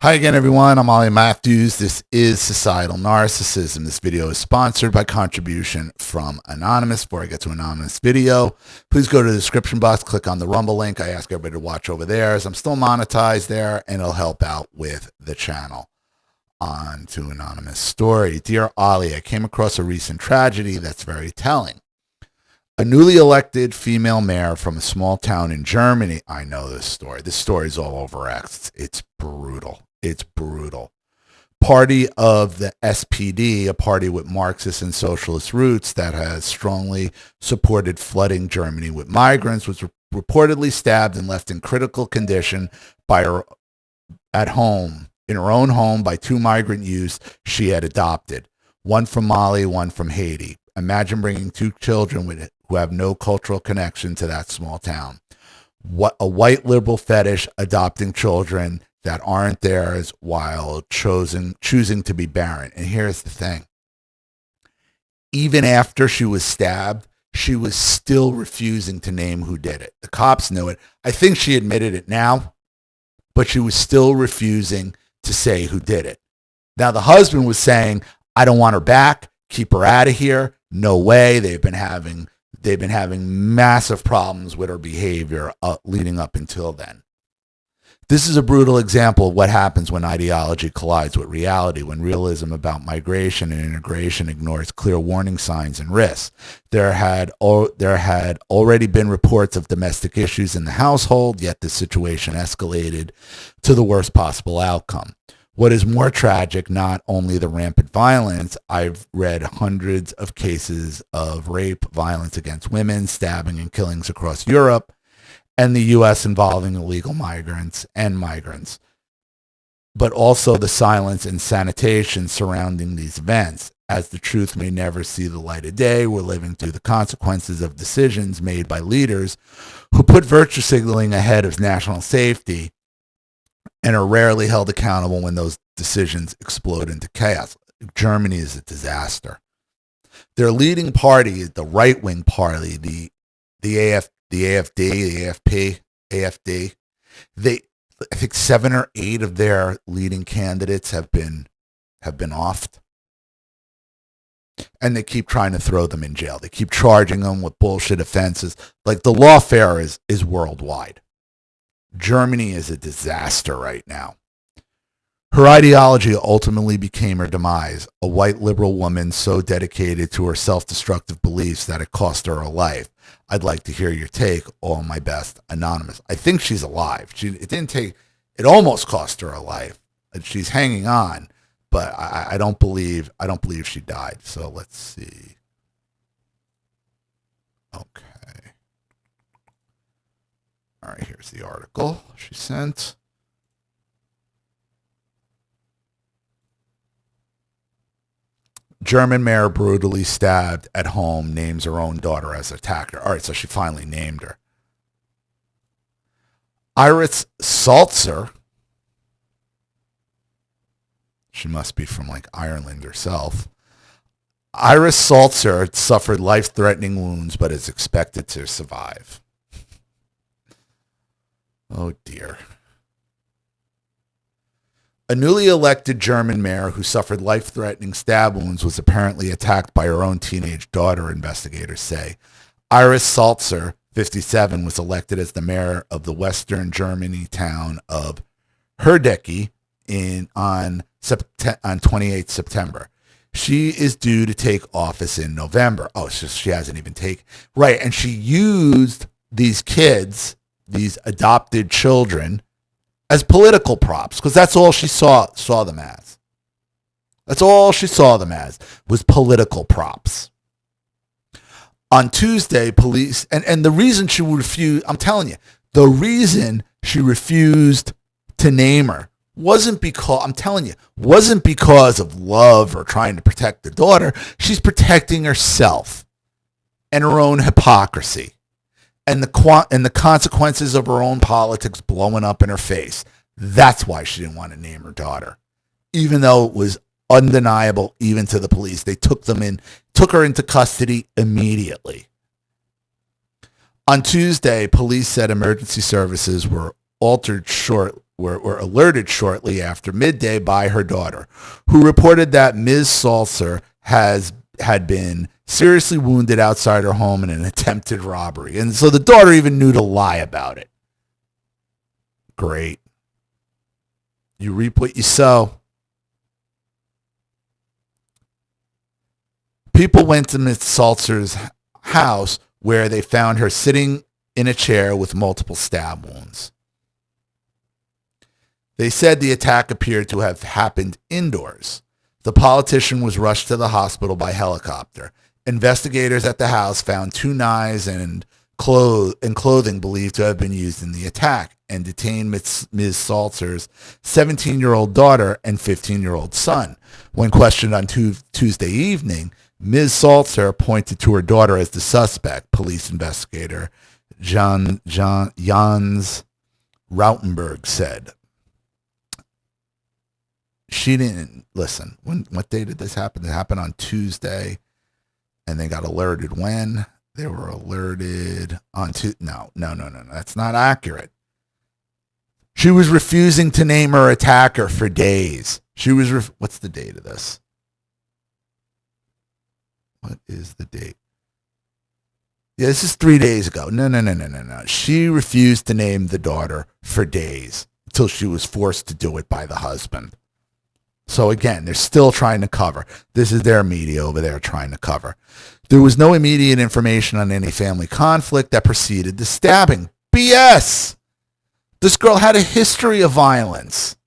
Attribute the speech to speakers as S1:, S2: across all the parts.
S1: Hi again, everyone. I'm olliemathews. This is Societal Narcissism. This video is sponsored by contribution from Anonymous. Before I get to Anonymous video, please go to the description box, click on the Rumble link. I ask everybody to watch over there as I'm still monetized there, and it'll help out with the channel. On to Anonymous story. Dear Ollie, I came across a recent tragedy that's very telling. A newly elected female mayor from a small town in Germany. I know this story. This story is all over X. It's brutal. It's brutal. Party of the SPD, a party with Marxist and socialist roots that has strongly supported flooding Germany with migrants, was reportedly stabbed and left in critical condition by her at home, in her own home, by two migrant youths she had adopted, one from Mali, one from Haiti. Imagine bringing two children who have no cultural connection to that small town. What a white liberal fetish adopting children that aren't theirs while choosing to be barren. And here's the thing. Even after she was stabbed, she was still refusing to name who did it. The cops knew it. I think she admitted it now, but she was still refusing to say who did it. Now, the husband was saying, I don't want her back. Keep her out of here. No way. They've been having massive problems with her behavior leading up until then. This is a brutal example of what happens when ideology collides with reality, when realism about migration and integration ignores clear warning signs and risks. There had already been reports of domestic issues in the household, yet the situation escalated to the worst possible outcome. What is more tragic, not only the rampant violence, I've read hundreds of cases of rape, violence against women, stabbing and killings across Europe, and the U.S. involving illegal migrants, but also the silence and sanitation surrounding these events. As the truth may never see the light of day, we're living through the consequences of decisions made by leaders who put virtue signaling ahead of national safety and are rarely held accountable when those decisions explode into chaos. Germany is a disaster. Their leading party, the right-wing party, the AFD, I think 7 or 8 of their leading candidates have been offed. And they keep trying to throw them in jail. They keep charging them with bullshit offenses. Like, the lawfare is worldwide. Germany is a disaster right now. Her ideology ultimately became her demise, a white liberal woman so dedicated to her self-destructive beliefs that it cost her her life. I'd like to hear your take. All my best, Anonymous. I think she's alive. It almost cost her her life. She's hanging on, but I don't believe she died. So let's see. Okay. All right, here's the article she sent. German mayor brutally stabbed at home, names her own daughter as attacker. All right, so she finally named her. Iris Salzer, she must be from like Ireland herself. Iris Salzer suffered life-threatening wounds but is expected to survive. Oh dear. A newly elected German mayor who suffered life-threatening stab wounds was apparently attacked by her own teenage daughter, investigators say. Iris Salzer, 57, was elected as the mayor of the western Germany town of Herdecke on 28 September. She is due to take office in November. Oh, so she hasn't even taken. Right, and she used these kids, these adopted children, as political props, because that's all she saw them as. That's all she saw them as, was political props. On Tuesday, police, and the reason she refused, I'm telling you, the reason she refused to name her wasn't because of love or trying to protect the daughter. She's protecting herself and her own hypocrisy. And the consequences of her own politics blowing up in her face. That's why she didn't want to name her daughter. Even though it was undeniable even to the police. They took her into custody immediately. On Tuesday, police said emergency services were were alerted shortly after midday by her daughter, who reported that Ms. Salzer had been seriously wounded outside her home in an attempted robbery. And so the daughter even knew to lie about it. Great. You reap what you sow. People went to Ms. Salzer's house where they found her sitting in a chair with multiple stab wounds. They said the attack appeared to have happened indoors. The politician was rushed to the hospital by helicopter. Investigators at the house found 2 knives and clothing believed to have been used in the attack and detained Ms. Salzer's 17-year-old daughter and 15-year-old son. When questioned on Tuesday evening, Ms. Salzer pointed to her daughter as the suspect, police investigator Jans Rautenberg said. She didn't listen. What day did this happen? It happened on Tuesday, and they got alerted when? They were alerted on No. That's not accurate. She was refusing to name her attacker for days. What's the date of this? What is the date? Yeah, this is 3 days ago. No. She refused to name the daughter for days until she was forced to do it by the husband. So again, they're still trying to cover. This is their media over there trying to cover. There was no immediate information on any family conflict that preceded the stabbing. BS! This girl had a history of violence.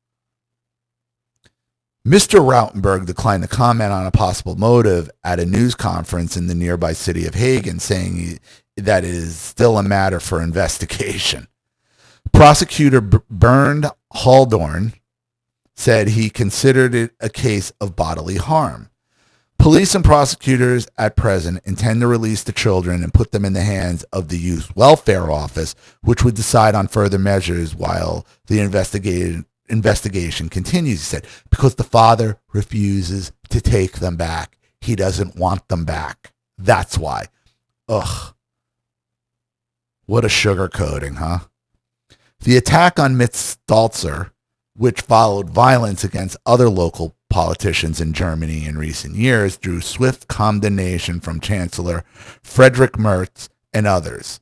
S1: Mr. Rautenberg declined to comment on a possible motive at a news conference in the nearby city of Hagen, saying that it is still a matter for investigation. Prosecutor Bernd Haldorn said he considered it a case of bodily harm. Police and prosecutors at present intend to release the children and put them in the hands of the Youth Welfare Office, which would decide on further measures while the investigation continues, he said, because the father refuses to take them back. He doesn't want them back. That's why. Ugh. What a sugarcoating, huh? The attack on Ms. Salzer, which followed violence against other local politicians in Germany in recent years, drew swift condemnation from Chancellor Friedrich Merz and others.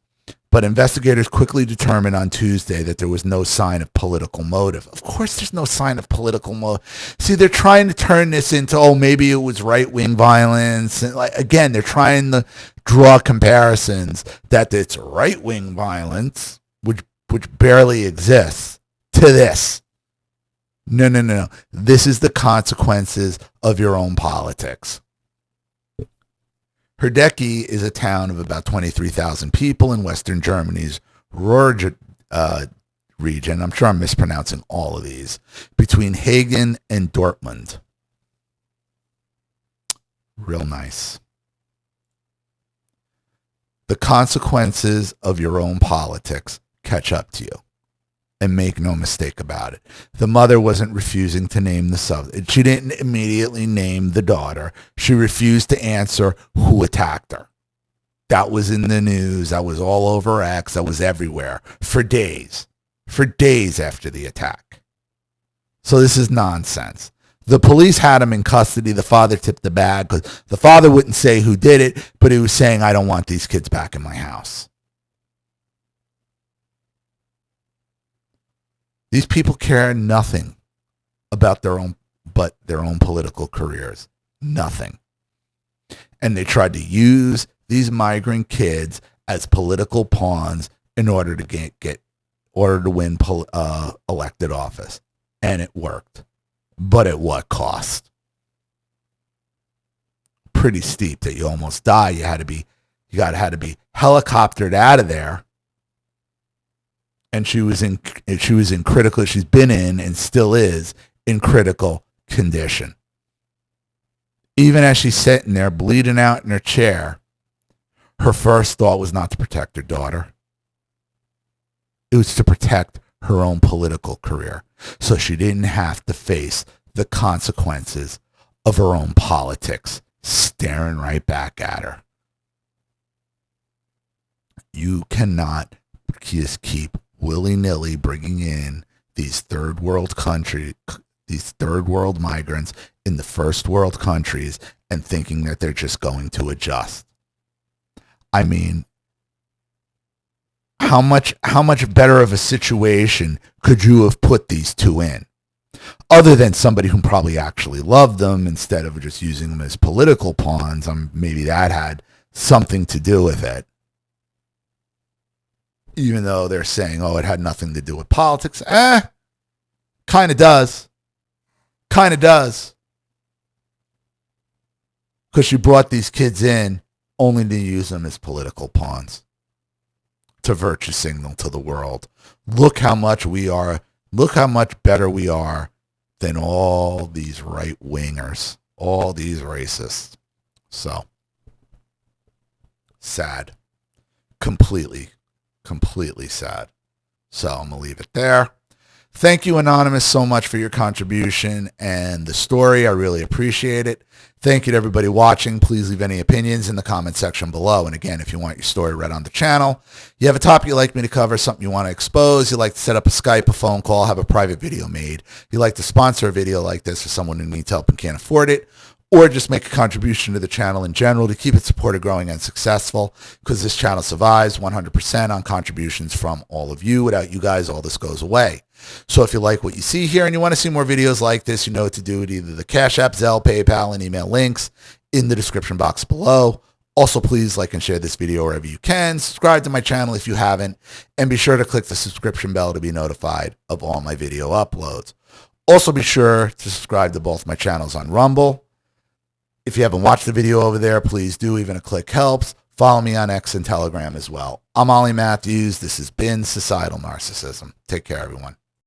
S1: But investigators quickly determined on Tuesday that there was no sign of political motive. Of course there's no sign of political motive. See, they're trying to turn this into, maybe it was right-wing violence. And again, they're trying to draw comparisons that it's right-wing violence, which barely exists, to this. No. This is the consequences of your own politics. Herdecke is a town of about 23,000 people in western Germany's Ruhr region. I'm sure I'm mispronouncing all of these. Between Hagen and Dortmund. Real nice. The consequences of your own politics catch up to you. And make no mistake about it. The mother wasn't refusing to name the subject. She didn't immediately name the daughter. She refused to answer who attacked her. That was in the news. That was all over X. That was everywhere for days. For days after the attack. So this is nonsense. The police had him in custody. The father tipped the bag because the father wouldn't say who did it, but he was saying, I don't want these kids back in my house. These people care nothing about their own political careers. Nothing. And they tried to use these migrant kids as political pawns in order to win elected office. And it worked. But at what cost? Pretty steep that you almost die. You had to be helicoptered out of there. And she's been in and still is in critical condition. Even as she's sitting there bleeding out in her chair, her first thought was not to protect her daughter. It was to protect her own political career. So she didn't have to face the consequences of her own politics staring right back at her. You cannot just keep willy-nilly bringing in these third world migrants in the first world countries and thinking that they're just going to adjust. I mean, how much better of a situation could you have put these two in? Other than somebody who probably actually loved them instead of just using them as political pawns. Maybe that had something to do with it. Even though they're saying, oh, it had nothing to do with politics. Kind of does. Kind of does. Because you brought these kids in only to use them as political pawns. To virtue signal to the world. Look how much better we are than all these right-wingers, all these racists. So, sad. Completely sad. So I'm going to leave it there. Thank you, Anonymous, so much for your contribution and the story. I really appreciate it. Thank you to everybody watching. Please leave any opinions in the comment section below. And again, if you want your story read on the channel, you have a topic you'd like me to cover, something you want to expose, you'd like to set up a Skype, a phone call, have a private video made, you'd like to sponsor a video like this for someone who needs help and can't afford it, or just make a contribution to the channel in general to keep it supported, growing, and successful, because this channel survives 100% on contributions from all of you. Without you guys, all this goes away. So if you like what you see here and you want to see more videos like this, you know what to do with either the Cash App, Zelle, PayPal, and email links in the description box below. Also, please like and share this video wherever you can. Subscribe to my channel if you haven't, and be sure to click the subscription bell to be notified of all my video uploads. Also, be sure to subscribe to both my channels on Rumble. If you haven't watched the video over there, please do. Even a click helps. Follow me on X and Telegram as well. I'm Ollie Matthews. This has been Societal Narcissism. Take care, everyone.